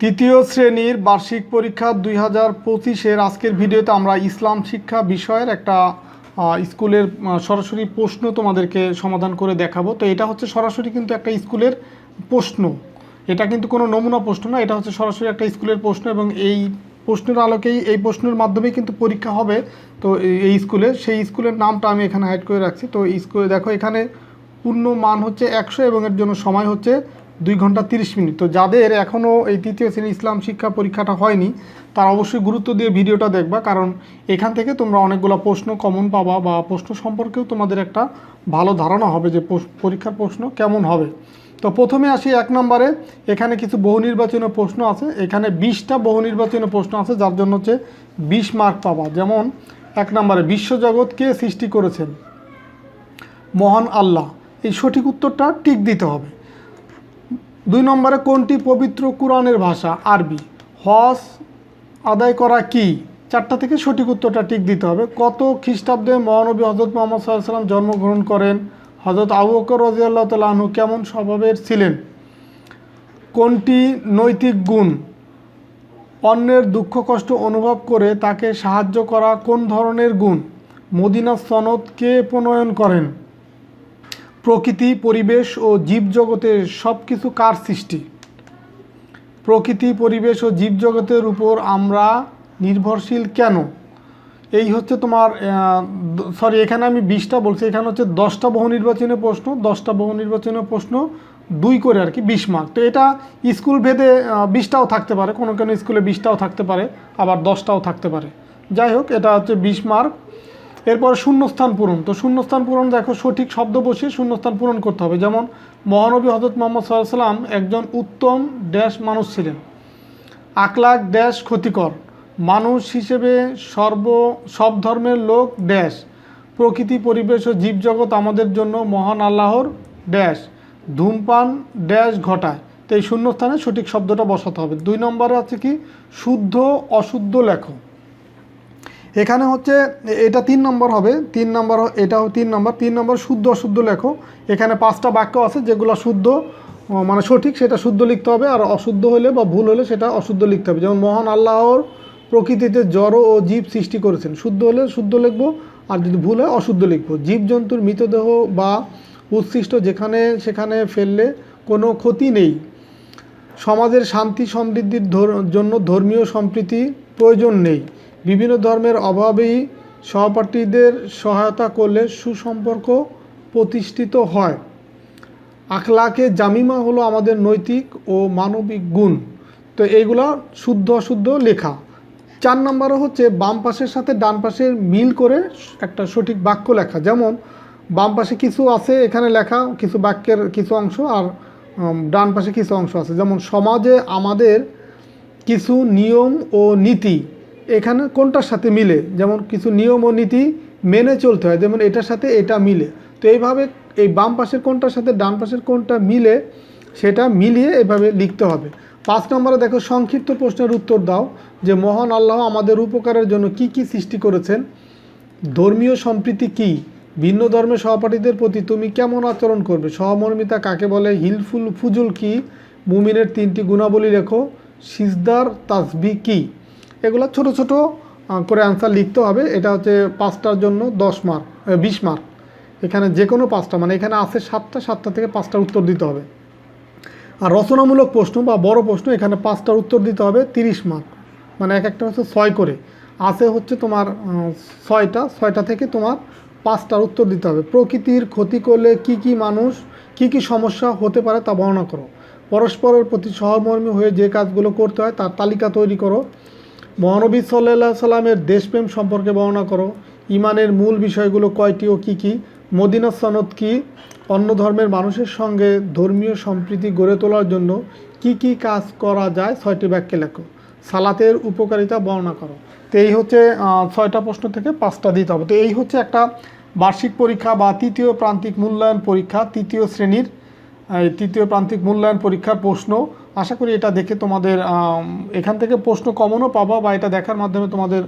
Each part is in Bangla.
তৃতীয় শ্রেণীর বার্ষিক পরীক্ষা 2025-এর আজকের ভিডিওতে আমরা ইসলাম শিক্ষা বিষয়ের একটা স্কুলের সরাসরি প্রশ্ন তোমাদেরকে সমাধান করে দেখাবো। তো এটা হচ্ছে সরাসরি কিন্তু একটা স্কুলের প্রশ্ন, এটা কিন্তু কোনো নমুনা প্রশ্ন না, এটা হচ্ছে সরাসরি একটা স্কুলের প্রশ্ন এবং এই প্রশ্নের আলোকেই এই প্রশ্নের মাধ্যমেই কিন্তু পরীক্ষা হবে। তো এই স্কুলে সেই স্কুলের নামটা আমি এখানে হাইড করে রাখছি। তো স্কুলে দেখো এখানে পূর্ণ মান হচ্ছে 100 এবং এর জন্য সময় হচ্ছে 2 ঘন্টা 30 মিনিট। তো যাদের এখনও এই তৃতীয় শ্রেণীর ইসলাম শিক্ষা পরীক্ষাটা হয়নি তারা অবশ্যই গুরুত্ব দিয়ে ভিডিওটা দেখবা, কারণ এখান থেকে তোমরা অনেকগুলো প্রশ্ন কমন পাবা বা প্রশ্ন সম্পর্কেও তোমাদের একটা ভালো ধারণা হবে যে পরীক্ষার প্রশ্ন কেমন হবে। তো প্রথমে আসি 1 নম্বরে। এখানে কিছু বহু নির্বাচনীয় প্রশ্ন আছে, এখানে 20টা বহু নির্বাচনীয় প্রশ্ন আছে যার জন্য হচ্ছে 20 মার্ক পাবা। যেমন 1 নম্বরে বিশ্বজগৎ কে সৃষ্টি করেছেন? মহান আল্লাহ। এই সঠিক উত্তরটা টিক দিতে হবে। 2 নম্বরে কোনটি পবিত্র কুরআনের ভাষা? আরবি। হজ আদায় করা কি? 4টা থেকে সঠিক উত্তরটা টিক দিতে হবে। কত খ্রিস্টাব্দে মহানবী হজরত মুহাম্মদ সাল্লাল্লাহু আলাইহি ওয়াসাল্লাম জন্মগ্রহণ করেন? হজরত আবু বকর রাদিয়াল্লাহু তাআলা আনহু কেমন স্বভাবের ছিলেন? কোনটি নৈতিক গুণ? অন্যের দুঃখ কষ্ট অনুভব করে তাকে সাহায্য করা কোন ধরনের গুণ? মদিনা সনদ কে প্রণয়ন করেন? প্রকৃতি, পরিবেশ ও জীবজগতের সব কিছু কার সৃষ্টি? প্রকৃতি, পরিবেশ ও জীবজগতের উপর আমরা নির্ভরশীল কেন? এই হচ্ছে তোমার এখানে আমি 20টা বলছি, এখানে হচ্ছে 10টা বহু নির্বাচনীয় প্রশ্ন, 10টা বহু নির্বাচনীয় প্রশ্ন 2 করে আর কি 20 মার্ক। তো এটা স্কুল ভেদে 20টাও থাকতে পারে, কোনো কোনো স্কুলে 20টাও থাকতে পারে, আবার 10টাও থাকতে পারে। যাই হোক, এটা হচ্ছে 20 মার্ক। এরপর শূন্যস্থান পূরণ। তো শূন্যস্থান পূরণ দেখো সঠিক শব্দ বসিয়ে শূন্যস্থান পূরণ করতে হবে। যেমন মহানবী হজরত মুহাম্মদ সাল্লাল্লাহু আলাইহি ওয়াসাল্লাম একজন উত্তম ড্যাশ মানুষ ছিলেন। আকলাক ড্যাশ ক্ষতিকর। মানুষ হিসেবে সব ধর্মের লোক ড্যাশ। প্রকৃতি, পরিবেশ ও জীবজগৎ আমাদের জন্য মহান আল্লাহর ড্যাশ। ধূমপান ড্যাশ ঘটায়। তো এই শূন্যস্থানে সঠিক শব্দটা বসাতে হবে। 2 নম্বরে আছে কি? শুদ্ধ অশুদ্ধ লেখো। এখানে হচ্ছে এটা 3 নম্বর হবে, 3 নম্বর, এটাও 3 নম্বর শুদ্ধ অশুদ্ধ লেখো। এখানে 5টা বাক্য আছে যেগুলো শুদ্ধ মানে সঠিক সেটা শুদ্ধ লিখতে হবে, আর অশুদ্ধ হলে বা ভুল হলে সেটা অশুদ্ধ লিখতে হবে। যেমন মহান আল্লাহর প্রকৃতিতে জড় ও জীব সৃষ্টি করেছেন, শুদ্ধ হলে শুদ্ধ লিখবো, আর যদি ভুল হয় অশুদ্ধ লিখবো। জীবজন্তুর মৃতদেহ বা উচ্ছিষ্ট যেখানে সেখানে ফেললে কোনো ক্ষতি নেই। সমাজের শান্তি সমৃদ্ধির জন্য ধর্মীয় সম্প্রীতি প্রয়োজন নেই। বিভিন্ন ধর্মের অভাবেই সহপাঠীদের সহায়তা করলে সুসম্পর্ক প্রতিষ্ঠিত হয়। আখলাকে জামিমা হলো আমাদের নৈতিক ও মানবিক গুণ। তো এইগুলা শুদ্ধ অশুদ্ধ লেখা। 4 নম্বরে হচ্ছে বাম পাশের সাথে ডান পাশের মিল করে একটা সঠিক বাক্য লেখা। যেমন বাম পাশে কিছু আছে এখানে লেখা, কিছু বাক্যের কিছু অংশ, আর ডান পাশে কিছু অংশ আছে। যেমন সমাজে আমাদের কিছু নিয়ম ও নীতি, এখানে কোনটার সাথে মিলে? যেমন কিছু নিয়ম ও নীতি মেনে চলতে হয়, যেমন এটার সাথে এটা মিলে। তো এইভাবে এই বাম পাশের কোনটার সাথে ডান পাশের কোনটা মিলে সেটা মিলিয়ে এভাবে লিখতে হবে। 5 নম্বরে দেখো সংক্ষিপ্ত প্রশ্নের উত্তর দাও যে মহান আল্লাহ আমাদের উপকারের জন্য কি কি সৃষ্টি করেছেন? ধর্মীয় সম্প্রীতি কি? ভিন্ন ধর্মের সহপাঠীদের প্রতি তুমি কেমন আচরণ করবে? সহমর্মিতা কাকে বলে? হিলফুল ফুজুল কি? মুমিনের 3টি গুণাবলী লেখো। সিজদার তাসবিহ কি? এগুলো ছোট ছোট করে অ্যান্সার লিখতে হবে। এটা হচ্ছে 5টার জন্য 10 মার্ক 20 মার্ক। এখানে যে কোনো 5টা, মানে এখানে আছে 7টা থেকে 5টার উত্তর দিতে হবে। আর রচনামূলক প্রশ্ন বা বড় প্রশ্ন, এখানে 5টার উত্তর দিতে হবে 30 মার্ক, মানে এক একটা হচ্ছে 6 করে আছে হচ্ছে তোমার 6টা থেকে তোমার 5টার উত্তর দিতে হবে। প্রকৃতির ক্ষতি করলে কি মানুষ কি সমস্যা হতে পারে তা বর্ণনা করো। পরস্পরের প্রতি সহমর্মী হয়ে যে কাজগুলো করতে হয় তার তালিকা তৈরি করো। মহানবী সাল্লাল্লাহু আলাইহি সাল্লামের দেশপ্রেম সম্পর্কে বর্ণনা করো। ইমানের মূল বিষয়গুলো কয়টি ও কি? মদিনা সনদ কি? অন্য ধর্মের মানুষের সঙ্গে ধর্মীয় সম্প্রীতি গড়ে তোলার জন্য কি কাজ করা যায়? 6টি বাক্যে লেখো। সালাতের উপকারিতা বর্ণনা করো। তো এই হচ্ছে 6টা প্রশ্ন থেকে 5টা দিতে হবে। তো এই হচ্ছে একটা বার্ষিক পরীক্ষা বা তৃতীয় প্রান্তিক মূল্যায়ন পরীক্ষা, তৃতীয় শ্রেণীর তৃতীয় প্রান্তিক মূল্যায়ন পরীক্ষার প্রশ্ন। আশা করি এটা দেখে তোমাদের এখান থেকে প্রশ্ন কমনও পাবা, বা এটা দেখার মাধ্যমে তোমাদের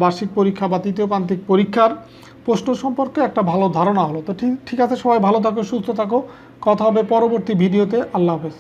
বার্ষিক পরীক্ষা বা তৃতীয় প্রান্তিক পরীক্ষার প্রশ্ন সম্পর্কে একটা ভালো ধারণা হলো। তো ঠিক আছে, সবাই ভালো থাকো, সুস্থ থাকো। কথা হবে পরবর্তী ভিডিওতে। আল্লাহ হাফেজ।